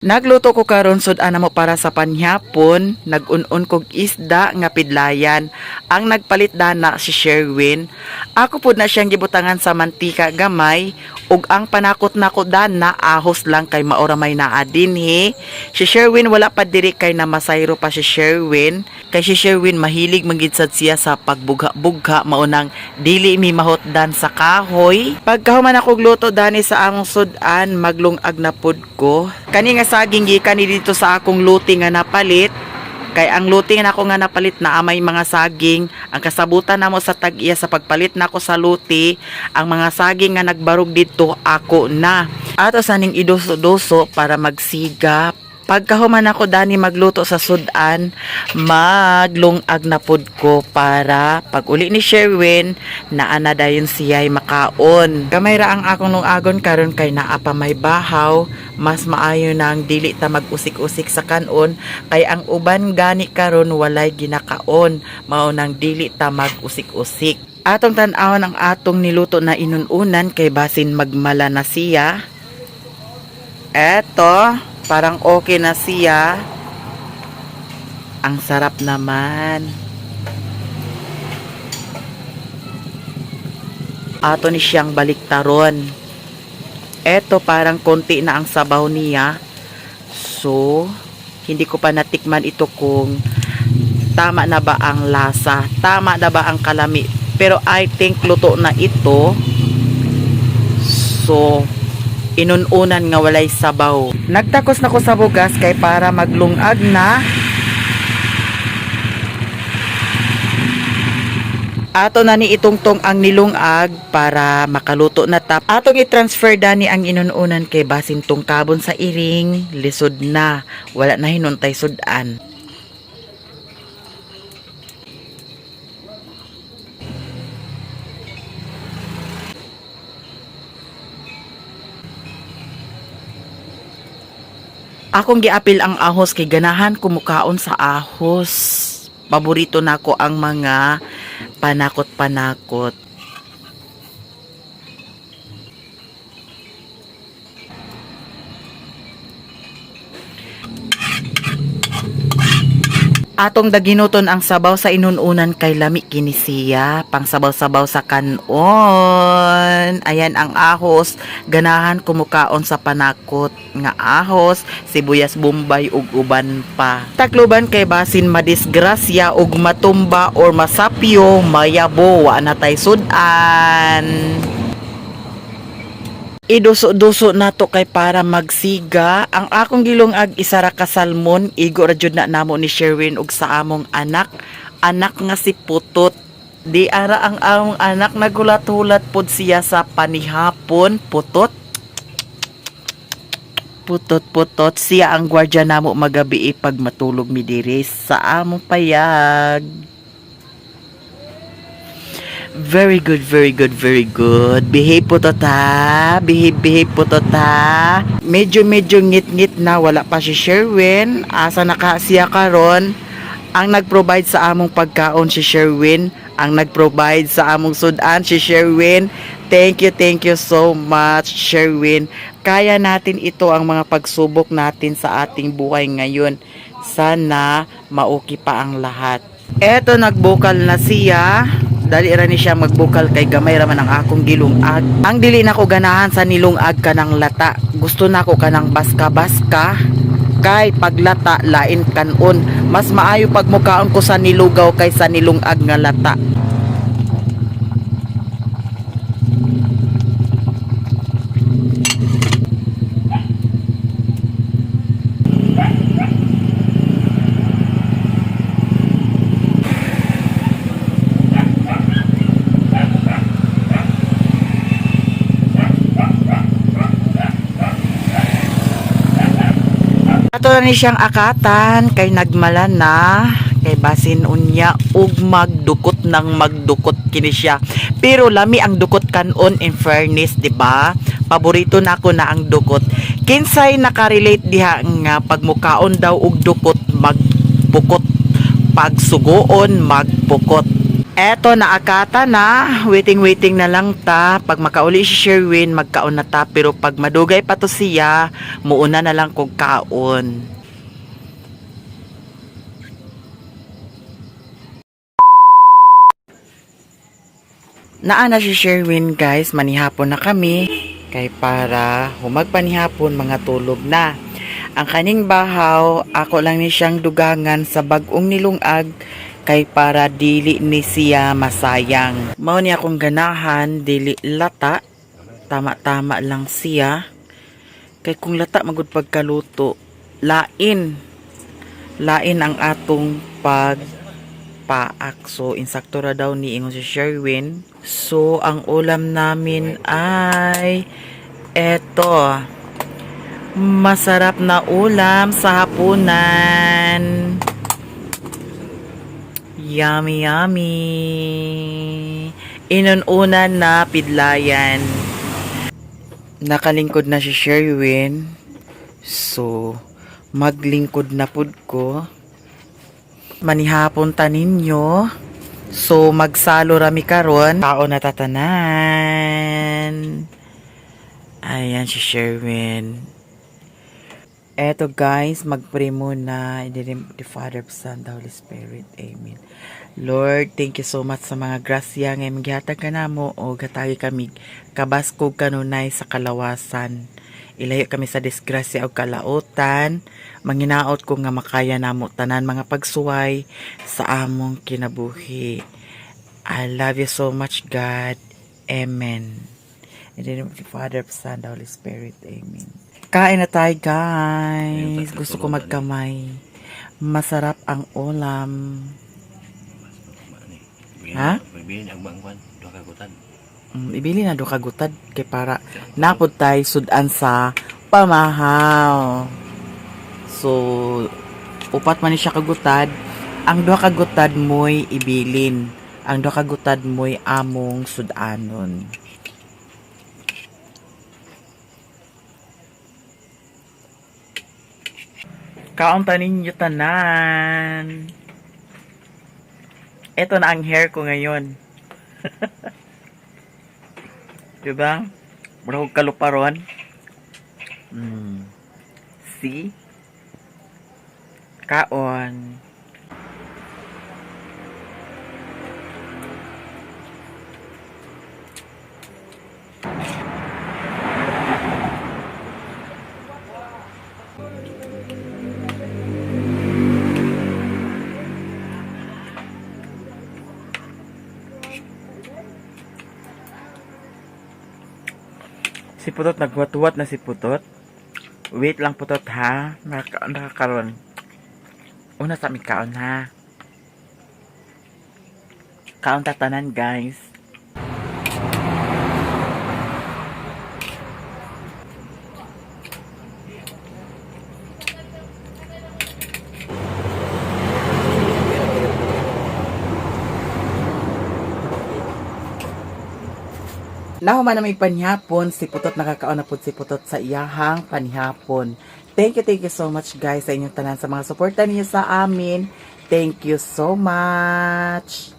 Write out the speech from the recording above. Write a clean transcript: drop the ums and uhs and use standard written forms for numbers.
Nagluto ko karon sud ana mo para sa panhapon, nag-un-un kog isda nga pidlayan. Ang nagpalit dana si Sherwin. Ako pud na siyang gibutangan sa mantika gamay ug ang panakot nako dana ahos lang kay maora may naa dinhi. Si Sherwin wala pa diri kay namasayro pa si Sherwin. Kay si Sherwin mahilig mangidsad siya sa pagbugha-bugha maunang dili mi mahotdan sa kahoy. Pagkahuman ako gluto dani sa among sudan, maglungag na pud ko. Kani nga saging gikan ni dito sa akong luti nga napalit. Kay ang luti nga ako nga napalit na amay mga saging, ang kasabutan namo sa tag-iya sa pagpalit nako sa luti, ang mga saging nga nagbarog dito ako na. Ato saning idoso-doso para magsigap. Pagkahuman ako dani magluto sa sudan, maglungag na pud ko para pag uli ni Sherwin naana dayon siya'y makaon. Gamay ra ang akong lungagon karon kay naa pa may bahaw, mas maayo nang dili ta mag-usik-usik sa kanon kay ang uban gani karon walay ginakaon, mao nang dili ta mag-usik-usik. Atong tan-awon ang atong niluto na inununan kay basin magmala na siya. Eto, parang okay na siya. Ang sarap naman. Ato ni siyang baliktaron. Eto parang konti na ang sabaw niya. So, hindi ko pa natikman ito kung tama na ba ang lasa, tama na ba ang kalami. Pero I think luto na ito. So, inununan nga walay sabaw. Nagtakos na ko sa bugas kay para maglungag na. Ato na ni itungtong ang nilungag para makaluto na tap. Atong i-transfer dani ang inununan kay basin tungkabon sa iring, lisod na. Wala na hinuntay sudan. Akong giapil ang ahos kay ganahan kumukaon sa ahos. Paborito nako ang mga panakot-panakot. Atong daginuton ang sabaw sa inununan kay lami kini siya, pang sabaw-sabaw sa kanon. Ayan ang ahos, ganahan kumukaon sa panakot nga ahos, sibuyas bombay ug uban pa. Takloban kay basin madisgrasya ug matumba or masapyo, mayabo wa na tay sudan. Iduso-duso nato kay para magsiga. Ang akong gilungag isara ka salmon, igo ra jud na namo ni Sherwin ug sa among anak nga si Putot. Di ara ang among anak nagulat-hulat pod siya sa panihapon. Putot siya ang gwardya namo magabi pag matulog mi diri sa among payag. Very good, very good, very good. Behave po to ta. Behave po to ta. Medyo ngit-ngit na wala pa si Sherwin. Asa naka siya karon. Ang nag-provide sa among pagkaon si Sherwin. Ang nag-provide sa among sudan si Sherwin. Thank you so much, Sherwin. Kaya natin ito ang mga pagsubok natin sa ating buhay ngayon. Sana mauki pa ang lahat. Eto, nagbukal na siya. Dali ra ni siya magbukal kay gamay raman ang akong gilungag. Ang dili nako ganahan sa nilungag kanang lata. Gusto nako kanang baska-baska. Kay paglata lain kanon. Mas maayo pagmukaon ko sa nilugaw kaysa nilungag nga lata. Ato na ni siyang akatan kay nagmala na kay basin unya ug magdukot kini siya. Pero lami ang dukot kanon in fairness, di ba? Paborito na ako na ang dukot. Kinsay nakarelate diha nga pagmukaon daw og dukot magpukot, pagsugoon magpukot. Eto, naakata na. Waiting na lang ta. Pag makauli si Sherwin, magkaon na ta. Pero pag madugay pa to siya, muuna na lang kog kaon. Naana si Sherwin guys, manihapon na kami. Kay para humagpanihapon mga tulog na. Ang kaning bahaw, ako lang ni siyang dugangan sa bagong nilungag kay para dili ni siya masayang. Mao ni akong ganahan, dili lata. Tama-tama lang siya. Kay kung lata magud pagkaluto, lain. Lain ang atong pagpaak. So, insakto ra daw ni ingon si Sherwin. So, ang ulam namin ay eto. Masarap na ulam sa hapunan. Yummy, yummy. Inununan na pidlayan. Nakalingkod na si Sherwin. So, maglingkod na pud ko. Manihapon ta ninyo. So, magsalo rami karon. Tao na tatanan. Ayan si Sherwin. Eto guys, mag-pray muna. In the name of the Father, the Son, the Holy Spirit. Amen. Lord, thank you so much sa mga grasya nga magihatag ka namo o gatagi kami kabaskog kanunay sa kalawasan. Ilayo kami sa disgrasya o kalautan. Manginaot ko nga makaya namo tanan mga pagsuway sa among kinabuhi. I love you so much, God. Amen. In the name of the Father, the Son, the Holy Spirit. Amen. Kain na tayo, guys. Gusto ko magkamay. Masarap ang ulam. Ha? Ibili ang bangkwan, duha ka gutad. Ibili na do kagutad kay para napod tayo sudan sa pamahaw. So, upat man ni siya kagutad. Ang duha kagutad mo'y ibilin. Ang duha kagutad mo'y among sudanon. Kaunta ninyo tanan. Ito na ang hair ko ngayon. Diba? Mura kong kaluparon. See? Kaon. Si Putot, nagwat-wat na si Putot. Wait lang Putot ha. Nakakaroon. Una sa aming kaon ha. Kaon tatanan guys. Nahuman na may panihapon, si Putot nakakaon na po si Putot sa iyahang panihapon. Thank you so much guys sa inyong tanan sa mga suporta niyo sa amin. Thank you so much.